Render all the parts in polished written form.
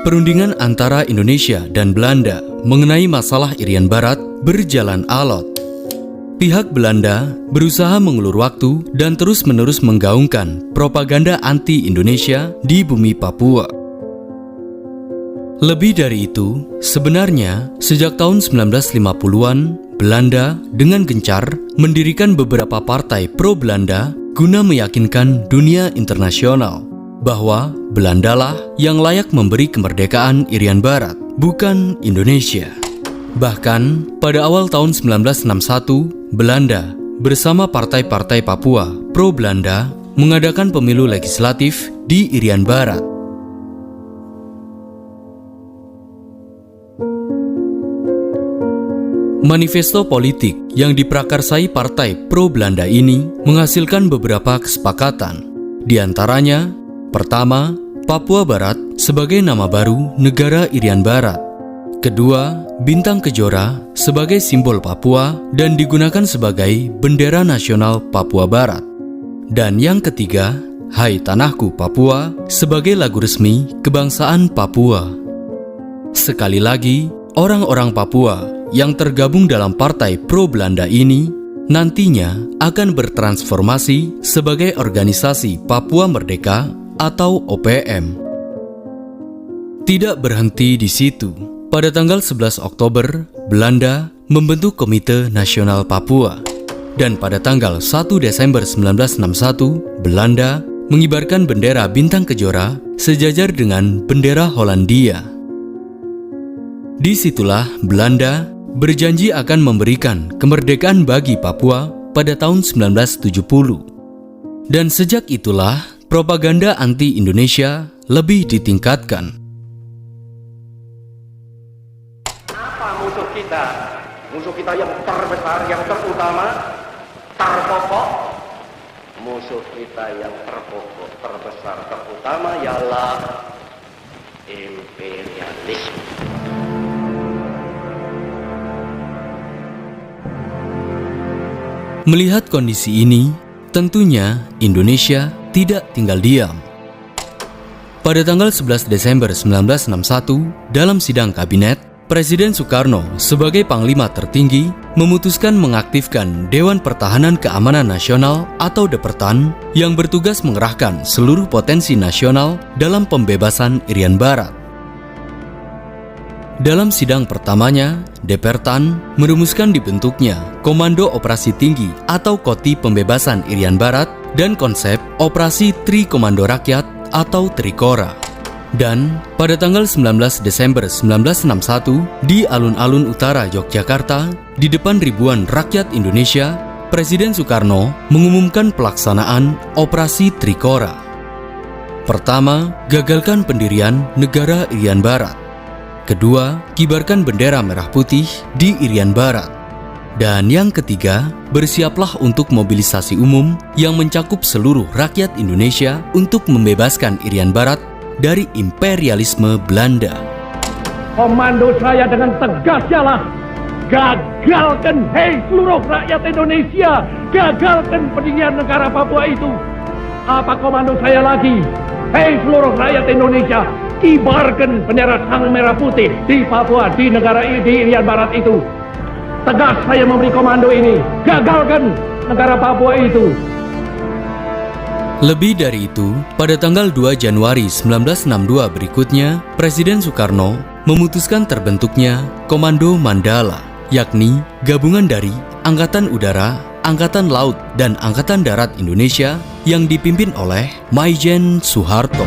Perundingan antara Indonesia dan Belanda mengenai masalah Irian Barat berjalan alot. Pihak Belanda berusaha mengulur waktu dan terus-menerus menggaungkan propaganda anti-Indonesia di bumi Papua. Lebih dari itu, sebenarnya sejak tahun 1950-an, Belanda dengan gencar mendirikan beberapa partai pro-Belanda guna meyakinkan dunia internasional bahwa Belandalah yang layak memberi kemerdekaan Irian Barat, bukan Indonesia. Bahkan, pada awal tahun 1961, Belanda bersama partai-partai Papua pro-Belanda mengadakan pemilu legislatif di Irian Barat. Manifesto politik yang diprakarsai partai pro-Belanda ini menghasilkan beberapa kesepakatan. Di antaranya, pertama, Papua Barat sebagai nama baru negara Irian Barat. Kedua, bintang kejora sebagai simbol Papua dan digunakan sebagai bendera nasional Papua Barat. Dan yang ketiga, Hai Tanahku Papua sebagai lagu resmi kebangsaan Papua. Sekali lagi, orang-orang Papua yang tergabung dalam partai pro-Belanda ini nantinya akan bertransformasi sebagai organisasi Papua Merdeka atau OPM. Tidak berhenti di situ. Pada tanggal 11 Oktober, Belanda membentuk Komite Nasional Papua. Dan pada tanggal 1 Desember 1961, Belanda mengibarkan bendera bintang kejora sejajar dengan bendera Hollandia. Disitulah Belanda berjanji akan memberikan kemerdekaan bagi Papua pada tahun 1970. Dan sejak itulah propaganda anti-Indonesia lebih ditingkatkan. Apa musuh kita? Musuh kita yang terbesar, yang terutama, terpokok. Musuh kita yang terpokok, terbesar, terutama ialah imperialisme. Melihat kondisi ini, tentunya Indonesia tidak tinggal diam. Pada tanggal 11 Desember 1961, dalam sidang kabinet, Presiden Soekarno sebagai Panglima tertinggi memutuskan mengaktifkan Dewan Pertahanan Keamanan Nasional atau Depertan yang bertugas mengerahkan seluruh potensi nasional dalam pembebasan Irian Barat. Dalam sidang pertamanya, Depertan merumuskan dibentuknya Komando Operasi Tinggi atau Koti Pembebasan Irian Barat dan konsep Operasi Tri Komando Rakyat atau Trikora. Dan pada tanggal 19 Desember 1961, di alun-alun utara Yogyakarta, di depan ribuan rakyat Indonesia, Presiden Soekarno mengumumkan pelaksanaan Operasi Trikora. Pertama, gagalkan pendirian negara Irian Barat. Kedua, kibarkan bendera merah putih di Irian Barat. Dan yang ketiga, bersiaplah untuk mobilisasi umum yang mencakup seluruh rakyat Indonesia untuk membebaskan Irian Barat dari imperialisme Belanda. Komando saya dengan tegas ialah gagalkan, hei seluruh rakyat Indonesia, gagalkan pendirian negara Papua itu. Apa komando saya lagi? Hei seluruh rakyat Indonesia, kibarkan bendera sang merah putih di Papua, di negara di Irian Barat itu. Tegas saya memberi komando ini, gagalkan negara Papua itu. Lebih dari itu, pada tanggal 2 Januari 1962 berikutnya, Presiden Soekarno memutuskan terbentuknya Komando Mandala, yakni gabungan dari Angkatan Udara, Angkatan Laut, dan Angkatan Darat Indonesia yang dipimpin oleh Maijen Soeharto.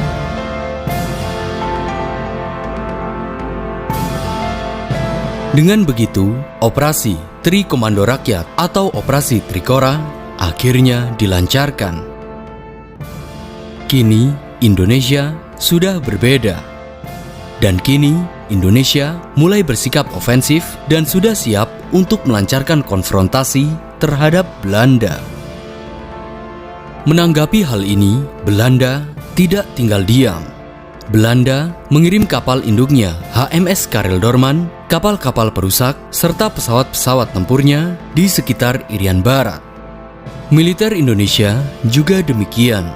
Dengan begitu, Operasi Tri Komando Rakyat atau Operasi Trikora akhirnya dilancarkan. Kini, Indonesia sudah berbeda. Dan kini, Indonesia mulai bersikap ofensif dan sudah siap untuk melancarkan konfrontasi terhadap Belanda. Menanggapi hal ini, Belanda tidak tinggal diam. Belanda mengirim kapal induknya HMS Karel Dorman, kapal-kapal perusak, serta pesawat-pesawat tempurnya di sekitar Irian Barat. Militer Indonesia juga demikian.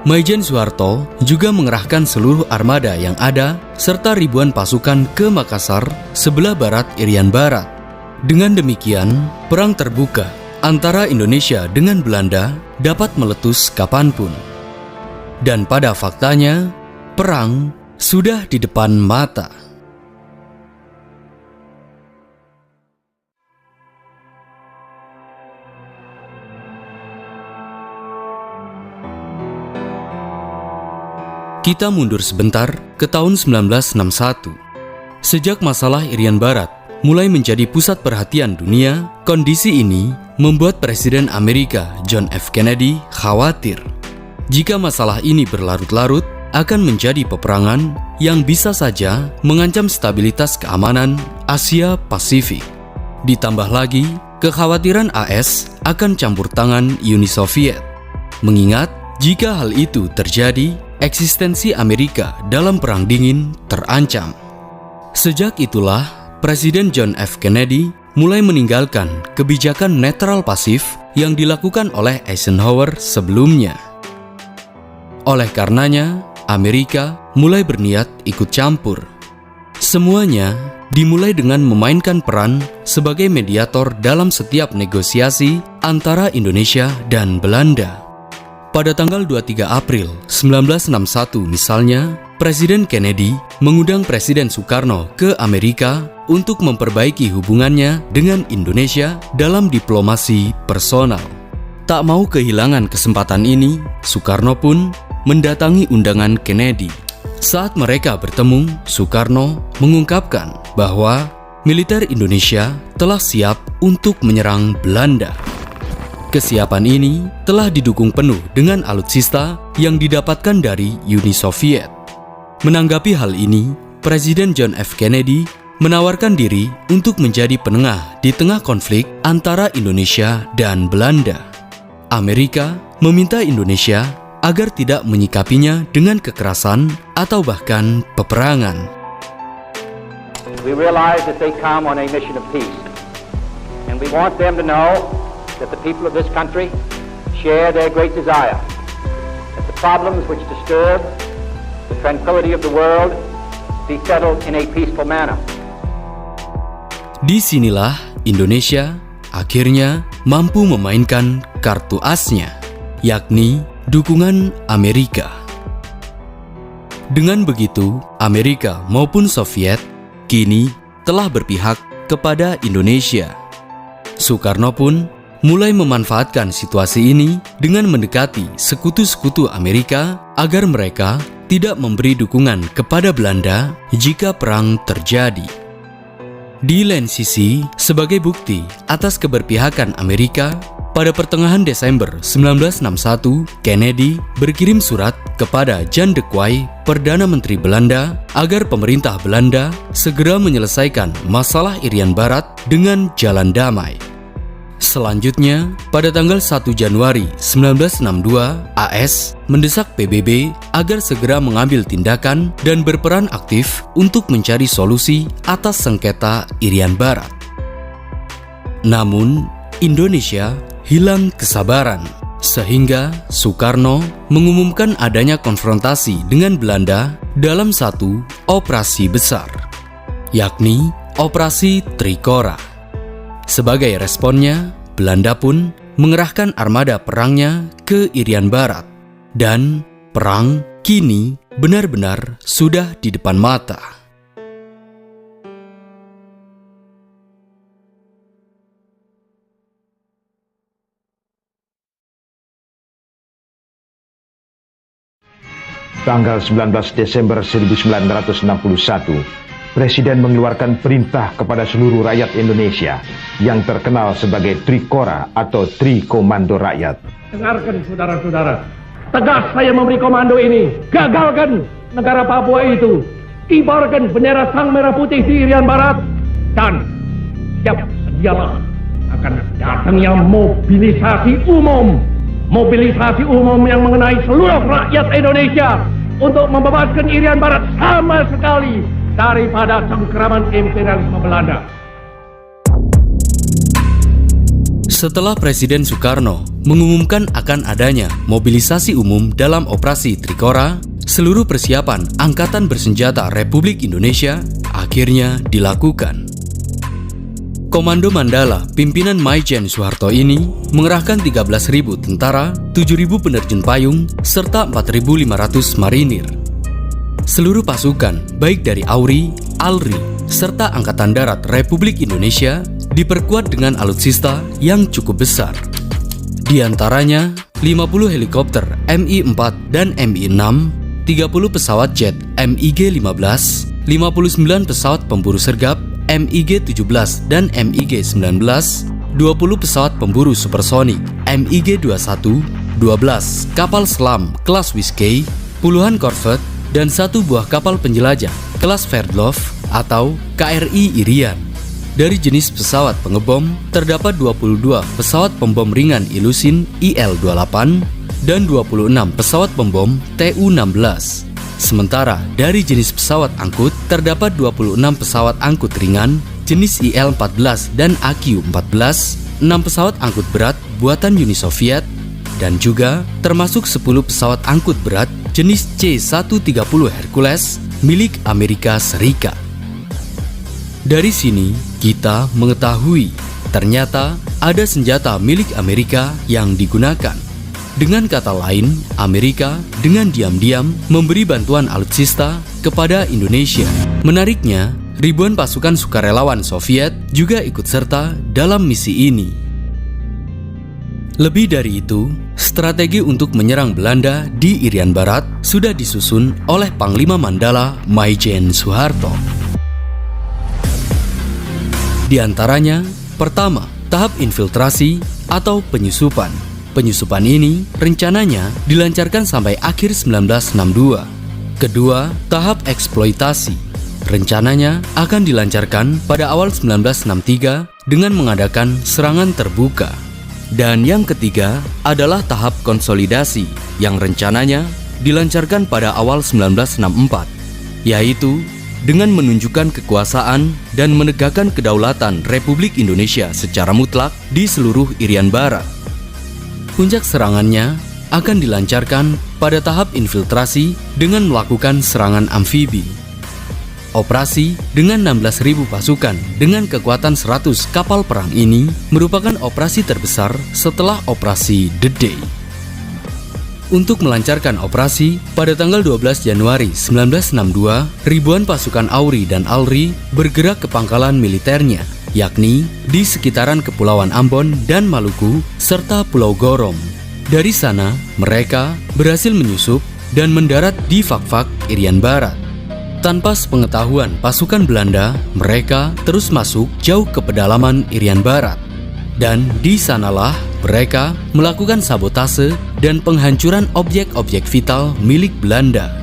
Maijen Soeharto juga mengerahkan seluruh armada yang ada serta ribuan pasukan ke Makassar, sebelah barat Irian Barat. Dengan demikian, perang terbuka antara Indonesia dengan Belanda dapat meletus kapanpun. Dan pada faktanya, perang sudah di depan mata. Kita mundur sebentar ke tahun 1961. Sejak masalah Irian Barat mulai menjadi pusat perhatian dunia, kondisi ini membuat Presiden Amerika John F. Kennedy khawatir jika masalah ini berlarut-larut akan menjadi peperangan yang bisa saja mengancam stabilitas keamanan Asia Pasifik. Ditambah lagi kekhawatiran AS akan campur tangan Uni Soviet. Mengingat jika hal itu terjadi, eksistensi Amerika dalam Perang Dingin terancam. Sejak itulah, Presiden John F. Kennedy mulai meninggalkan kebijakan netral pasif yang dilakukan oleh Eisenhower sebelumnya. Oleh karenanya, Amerika mulai berniat ikut campur. Semuanya dimulai dengan memainkan peran sebagai mediator dalam setiap negosiasi antara Indonesia dan Belanda. Pada tanggal 23 April 1961 misalnya, Presiden Kennedy mengundang Presiden Soekarno ke Amerika untuk memperbaiki hubungannya dengan Indonesia dalam diplomasi personal. Tak mau kehilangan kesempatan ini, Soekarno pun mendatangi undangan Kennedy. Saat mereka bertemu, Soekarno mengungkapkan bahwa militer Indonesia telah siap untuk menyerang Belanda. Kesiapan ini telah didukung penuh dengan alutsista yang didapatkan dari Uni Soviet. Menanggapi hal ini, Presiden John F. Kennedy menawarkan diri untuk menjadi penengah di tengah konflik antara Indonesia dan Belanda. Amerika meminta Indonesia agar tidak menyikapinya dengan kekerasan atau bahkan peperangan. We realize that they come on a mission of peace, and we want them to know that the people of this country share their great desire that the problems which disturb the tranquility of the world be settled in a peaceful manner. Disinilah Indonesia akhirnya mampu memainkan kartu asnya, yakni dukungan Amerika. Dengan begitu, Amerika maupun Soviet kini telah berpihak kepada Indonesia. Soekarno pun mulai memanfaatkan situasi ini dengan mendekati sekutu-sekutu Amerika agar mereka tidak memberi dukungan kepada Belanda jika perang terjadi. Di lain sisi, sebagai bukti atas keberpihakan Amerika, pada pertengahan Desember 1961, Kennedy berkirim surat kepada Jan de Quay, Perdana Menteri Belanda, agar pemerintah Belanda segera menyelesaikan masalah Irian Barat dengan jalan damai. Selanjutnya, pada tanggal 1 Januari 1962, AS mendesak PBB agar segera mengambil tindakan dan berperan aktif untuk mencari solusi atas sengketa Irian Barat. Namun, Indonesia hilang kesabaran, sehingga Soekarno mengumumkan adanya konfrontasi dengan Belanda dalam satu operasi besar, yakni Operasi Trikora. Sebagai responnya, Belanda pun mengerahkan armada perangnya ke Irian Barat, dan perang kini benar-benar sudah di depan mata. Tanggal 19 Desember 1961, Presiden mengeluarkan perintah kepada seluruh rakyat Indonesia yang terkenal sebagai Trikora atau Tri Komando Rakyat. Dengarkan saudara-saudara, tegas saya memberi komando ini. Gagalkan negara Papua itu. Kibarkan bendera sang merah putih di Irian Barat. Dan sedialah akan datangnya mobilisasi umum. Mobilisasi umum yang mengenai seluruh rakyat Indonesia untuk membebaskan Irian Barat sama sekali daripada cengkeraman imperialisme Belanda. Setelah Presiden Soekarno mengumumkan akan adanya mobilisasi umum dalam operasi Trikora, seluruh persiapan Angkatan Bersenjata Republik Indonesia akhirnya dilakukan. Komando Mandala pimpinan Maijen Soeharto ini mengerahkan 13.000 tentara, 7.000 penerjun payung, serta 4.500 marinir. Seluruh pasukan, baik dari AURI, ALRI, serta Angkatan Darat Republik Indonesia diperkuat dengan alutsista yang cukup besar. Di antaranya 50 helikopter Mi-4 dan Mi-6, 30 pesawat jet MiG-15, 59 pesawat pemburu sergap MiG-17 dan MiG-19, 20 pesawat pemburu supersonik MiG-21, 12 kapal selam kelas Whiskey, puluhan korvet, dan 1 buah kapal penjelajah kelas Sverdlov atau KRI Irian. Dari jenis pesawat pengebom, terdapat 22 pesawat pembom ringan Ilyushin IL-28 dan 26 pesawat pembom Tu-16. Sementara dari jenis pesawat angkut, terdapat 26 pesawat angkut ringan jenis IL-14 dan AQ-14, 6 pesawat angkut berat buatan Uni Soviet, dan juga termasuk 10 pesawat angkut berat jenis C-130 Hercules milik Amerika Serikat. Dari sini, kita mengetahui ternyata ada senjata milik Amerika yang digunakan. Dengan kata lain, Amerika dengan diam-diam memberi bantuan alutsista kepada Indonesia. Menariknya, ribuan pasukan sukarelawan Soviet juga ikut serta dalam misi ini. Lebih dari itu, strategi untuk menyerang Belanda di Irian Barat sudah disusun oleh Panglima Mandala Maijen Soeharto. Di antaranya, pertama, tahap infiltrasi atau penyusupan. Penyusupan ini rencananya dilancarkan sampai akhir 1962. Kedua, tahap eksploitasi. Rencananya akan dilancarkan pada awal 1963 dengan mengadakan serangan terbuka. Dan yang ketiga adalah tahap konsolidasi yang rencananya dilancarkan pada awal 1964, yaitu dengan menunjukkan kekuasaan dan menegakkan kedaulatan Republik Indonesia secara mutlak di seluruh Irian Barat. Puncak serangannya akan dilancarkan pada tahap infiltrasi dengan melakukan serangan amfibi. Operasi dengan 16.000 pasukan dengan kekuatan 100 kapal perang ini merupakan operasi terbesar setelah operasi The Day. Untuk melancarkan operasi, pada tanggal 12 Januari 1962, ribuan pasukan AURI dan ALRI bergerak ke pangkalan militernya, yakni di sekitaran Kepulauan Ambon dan Maluku, serta Pulau Gorom. Dari sana, mereka berhasil menyusup dan mendarat di Fak-Fak, Irian Barat. Tanpa sepengetahuan pasukan Belanda, mereka terus masuk jauh ke pedalaman Irian Barat. Dan di sanalah mereka melakukan sabotase dan penghancuran objek-objek vital milik Belanda.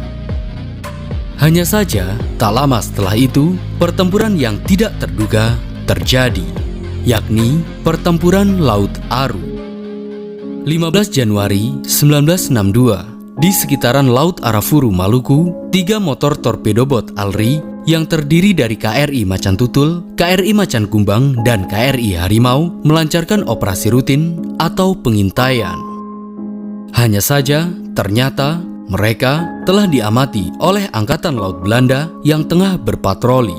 Hanya saja, tak lama setelah itu, pertempuran yang tidak terduga terjadi, yakni pertempuran Laut Aru. 15 Januari 1962, di sekitaran Laut Arafuru, Maluku, 3 motor torpedobot ALRI yang terdiri dari KRI Macan Tutul, KRI Macan Kumbang, dan KRI Harimau melancarkan operasi rutin atau pengintaian. Hanya saja, ternyata mereka telah diamati oleh Angkatan Laut Belanda yang tengah berpatroli.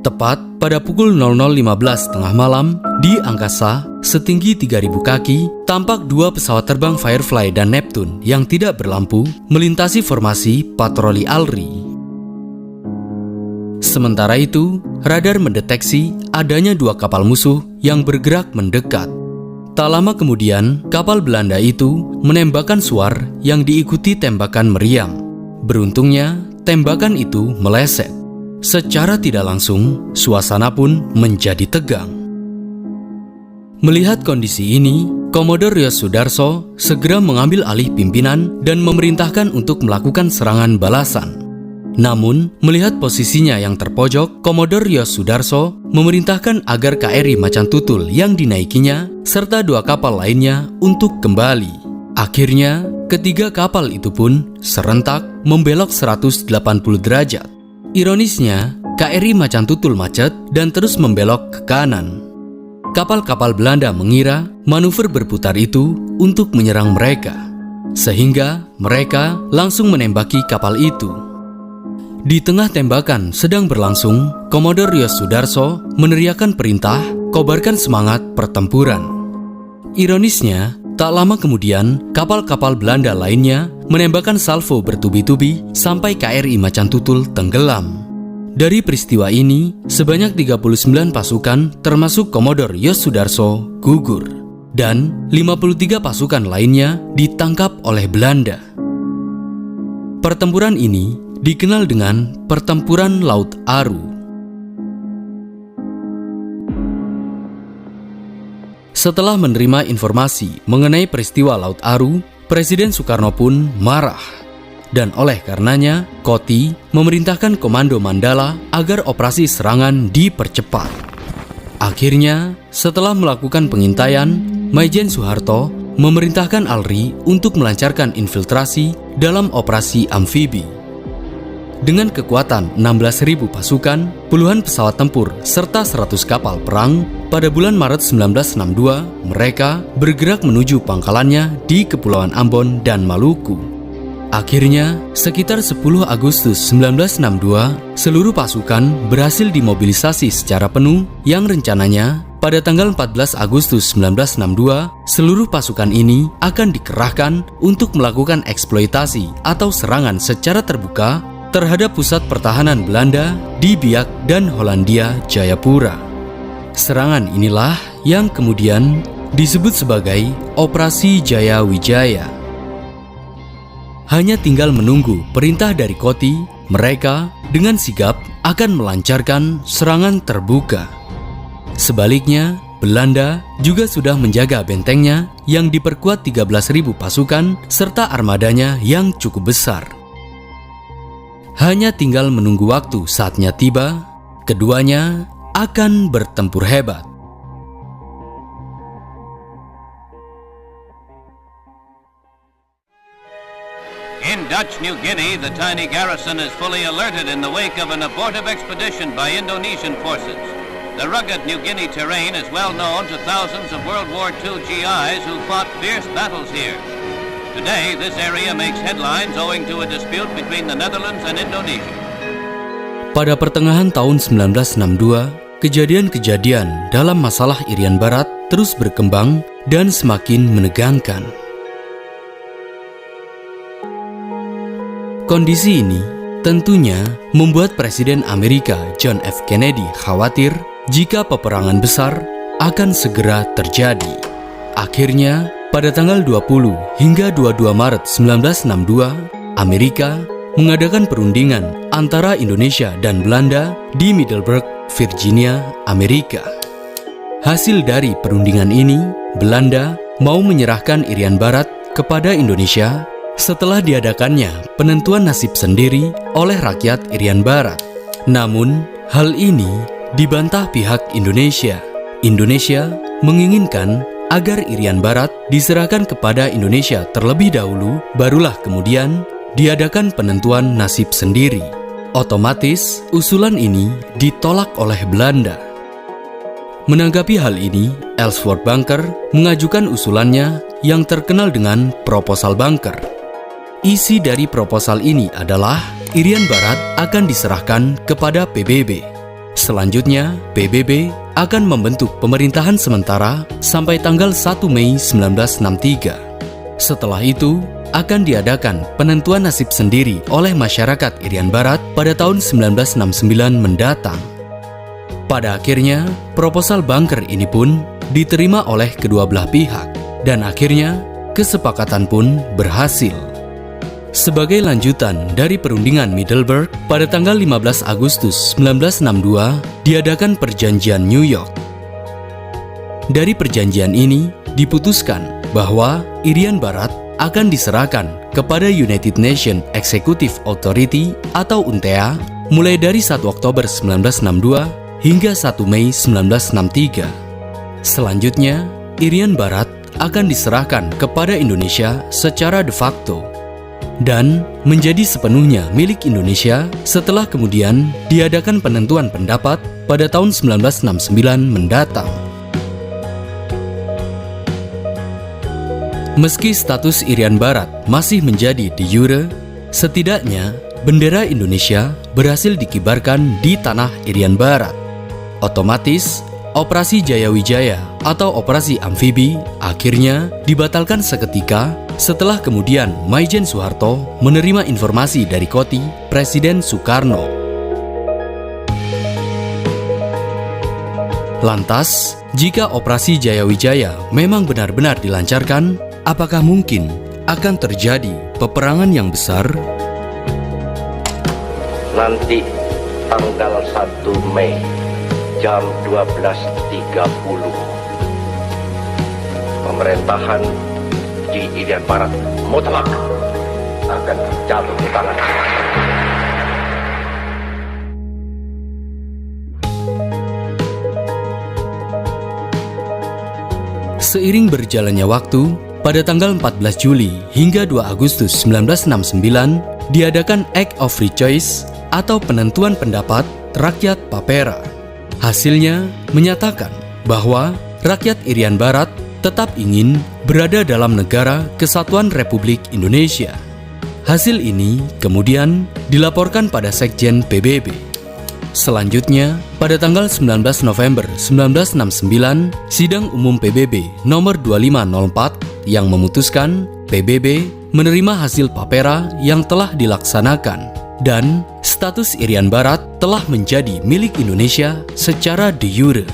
Tepat pada pukul 00.15 tengah malam, di angkasa setinggi 3.000 kaki, tampak 2 pesawat terbang Firefly dan Neptune yang tidak berlampu melintasi formasi patroli ALRI. Sementara itu, radar mendeteksi adanya 2 kapal musuh yang bergerak mendekat. Tak lama kemudian, kapal Belanda itu menembakkan suar yang diikuti tembakan meriam. Beruntungnya, tembakan itu meleset. Secara tidak langsung, suasana pun menjadi tegang. Melihat kondisi ini, Komodo Rios Sudarso segera mengambil alih pimpinan dan memerintahkan untuk melakukan serangan balasan. Namun, melihat posisinya yang terpojok, Komodo Rios Sudarso memerintahkan agar KRI Macan Tutul yang dinaikinya serta 2 kapal lainnya untuk kembali. Akhirnya, ketiga kapal itu pun serentak membelok 180 derajat. Ironisnya, KRI Macan Tutul macet dan terus membelok ke kanan. kapal-kapal Belanda mengira manuver berputar itu untuk menyerang mereka, sehingga mereka langsung menembaki kapal itu. Di tengah tembakan sedang berlangsung, Komodo Rios Sudarso meneriakkan perintah, "Kobarkan semangat pertempuran." Ironisnya, tak lama kemudian kapal-kapal Belanda lainnya menembakkan salvo bertubi-tubi sampai KRI Macan Tutul tenggelam. Dari peristiwa ini, sebanyak 39 pasukan termasuk Komodo Rios Sudarso gugur, dan 53 pasukan lainnya ditangkap oleh Belanda. Pertempuran ini dikenal dengan Pertempuran Laut Aru. Setelah menerima informasi mengenai peristiwa Laut Aru, Presiden Soekarno pun marah. Dan oleh karenanya, Koti memerintahkan Komando Mandala agar operasi serangan dipercepat. Akhirnya, setelah melakukan pengintaian, Maijen Soeharto memerintahkan Alri untuk melancarkan infiltrasi dalam operasi amfibi. Dengan kekuatan 16.000 pasukan, puluhan pesawat tempur, serta 100 kapal perang, pada bulan Maret 1962, mereka bergerak menuju pangkalannya di Kepulauan Ambon dan Maluku. Akhirnya, sekitar 10 Agustus 1962, seluruh pasukan berhasil dimobilisasi secara penuh yang rencananya pada tanggal 14 Agustus 1962, seluruh pasukan ini akan dikerahkan untuk melakukan eksploitasi atau serangan secara terbuka terhadap pusat pertahanan Belanda di Biak dan Hollandia Jayapura. Serangan inilah yang kemudian disebut sebagai Operasi Jaya Wijaya. Hanya tinggal menunggu perintah dari Koti, mereka dengan sigap akan melancarkan serangan terbuka. Sebaliknya, Belanda juga sudah menjaga bentengnya yang diperkuat 13.000 pasukan serta armadanya yang cukup besar. Hanya tinggal menunggu waktu saatnya tiba, keduanya akan bertempur hebat. In Dutch New Guinea, the tiny garrison is fully alerted in the wake of an abortive expedition by Indonesian forces. The rugged New Guinea terrain is well known to thousands of World War II GIs who fought fierce battles here. Today, this area makes headlines owing to a dispute between the Netherlands and Indonesia. Pada pertengahan tahun 1962, kejadian-kejadian dalam masalah Irian Barat terus berkembang dan semakin menegangkan. Kondisi ini tentunya membuat Presiden Amerika John F. Kennedy khawatir jika peperangan besar akan segera terjadi. Akhirnya, pada tanggal 20 hingga 22 Maret 1962, Amerika mengadakan perundingan antara Indonesia dan Belanda di Middleburg, Virginia, Amerika. Hasil dari perundingan ini, Belanda mau menyerahkan Irian Barat kepada Indonesia setelah diadakannya penentuan nasib sendiri oleh rakyat Irian Barat. Namun, hal ini dibantah pihak Indonesia. Indonesia menginginkan agar Irian Barat diserahkan kepada Indonesia terlebih dahulu, barulah kemudian diadakan penentuan nasib sendiri. Otomatis, usulan ini ditolak oleh Belanda. Menanggapi hal ini, Ellsworth Bunker mengajukan usulannya yang terkenal dengan Proposal Bunker. Isi dari proposal ini adalah Irian Barat akan diserahkan kepada PBB. Selanjutnya, PBB akan membentuk pemerintahan sementara sampai tanggal 1 Mei 1963. Setelah itu, akan diadakan penentuan nasib sendiri oleh masyarakat Irian Barat pada tahun 1969 mendatang. Pada akhirnya, proposal Bunker ini pun diterima oleh kedua belah pihak, dan akhirnya kesepakatan pun berhasil. Sebagai lanjutan dari perundingan Middleburg, pada tanggal 15 Agustus 1962 diadakan Perjanjian New York. Dari perjanjian ini diputuskan bahwa Irian Barat akan diserahkan kepada United Nations Executive Authority atau UNTEA mulai dari 1 Oktober 1962 hingga 1 Mei 1963. Selanjutnya, Irian Barat akan diserahkan kepada Indonesia secara de facto dan menjadi sepenuhnya milik Indonesia setelah kemudian diadakan penentuan pendapat pada tahun 1969 mendatang. Meski status Irian Barat masih menjadi de jure, setidaknya bendera Indonesia berhasil dikibarkan di tanah Irian Barat. Otomatis, Operasi Jayawijaya atau Operasi Amfibi akhirnya dibatalkan seketika setelah kemudian Maijen Soeharto menerima informasi dari Koti Presiden Soekarno. Lantas, jika Operasi Jayawijaya memang benar-benar dilancarkan, apakah mungkin akan terjadi peperangan yang besar? Nanti tanggal 1 Mei jam 12.30 pemerintahan di Irian Barat mutlak akan jatuh di tangan. Seiring berjalannya waktu, pada tanggal 14 Juli hingga 2 Agustus 1969 diadakan Act of Free Choice atau penentuan pendapat rakyat Papera. Hasilnya menyatakan bahwa rakyat Irian Barat tetap ingin berada dalam negara Kesatuan Republik Indonesia. Hasil ini kemudian dilaporkan pada Sekjen PBB. Selanjutnya, pada tanggal 19 November 1969, Sidang Umum PBB nomor 2504 yang memutuskan PBB menerima hasil Papera yang telah dilaksanakan dan status Irian Barat telah menjadi milik Indonesia secara de jure.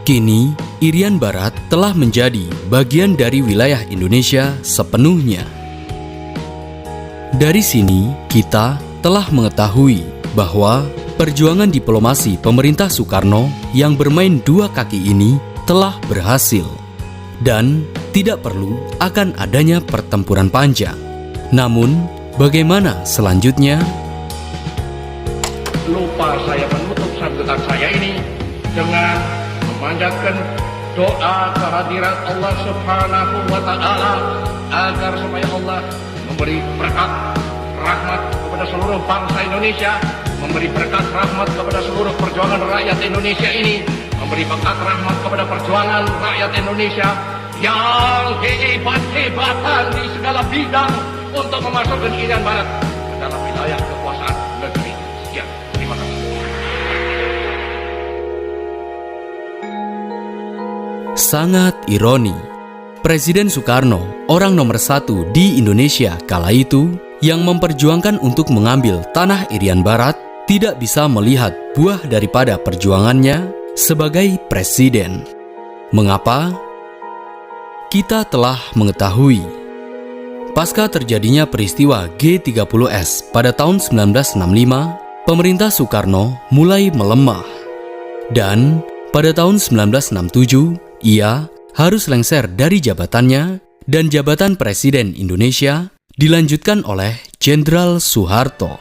Kini, Irian Barat telah menjadi bagian dari wilayah Indonesia sepenuhnya. Dari sini, kita telah mengetahui bahwa perjuangan diplomasi pemerintah Soekarno yang bermain dua kaki ini telah berhasil dan tidak perlu akan adanya pertempuran panjang. Namun, bagaimana selanjutnya? Lupa saya menutup sambutan saya ini dengan memanjatkan doa kehadirat Allah Subhanahu wa Ta'ala agar supaya Allah memberi berkat rahmat kepada seluruh bangsa Indonesia, memberi berkat rahmat kepada seluruh perjuangan rakyat Indonesia ini, memberi berkat rahmat kepada perjuangan rakyat Indonesia yang hebat-hebatan di segala bidang untuk memasukkan Irian Barat ke dalam wilayah kekuasaan negeri. Sekian, terima kasih. Sangat ironi, Presiden Soekarno, orang nomor 1 di Indonesia kala itu, yang memperjuangkan untuk mengambil tanah Irian Barat, tidak bisa melihat buah daripada perjuangannya sebagai presiden. Mengapa? Kita telah mengetahui. Pasca terjadinya peristiwa G30S pada tahun 1965, pemerintah Soekarno mulai melemah. Dan pada tahun 1967, ia harus lengser dari jabatannya dan jabatan Presiden Indonesia dilanjutkan oleh Jenderal Soeharto.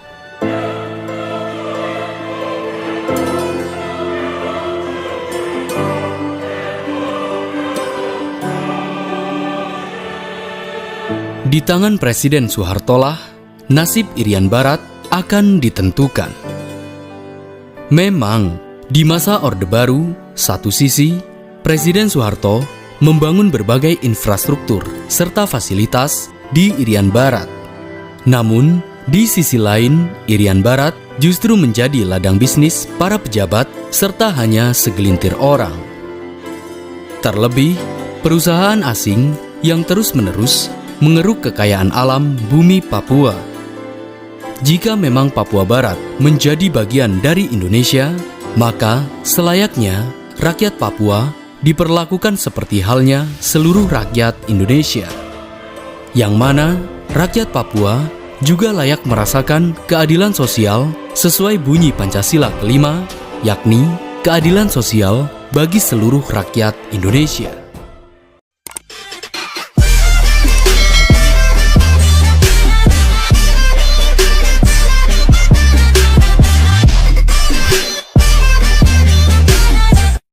Di tangan Presiden Soehartolah, nasib Irian Barat akan ditentukan. Memang, di masa Orde Baru, satu sisi, Presiden Soeharto membangun berbagai infrastruktur serta fasilitas di Irian Barat. Namun, di sisi lain, Irian Barat justru menjadi ladang bisnis para pejabat serta hanya segelintir orang. Terlebih, perusahaan asing yang terus-menerus mengeruk kekayaan alam bumi Papua. Jika memang Papua Barat menjadi bagian dari Indonesia, maka selayaknya rakyat Papua diperlakukan seperti halnya seluruh rakyat Indonesia, yang mana rakyat Papua juga layak merasakan keadilan sosial sesuai bunyi Pancasila kelima, yakni keadilan sosial bagi seluruh rakyat Indonesia.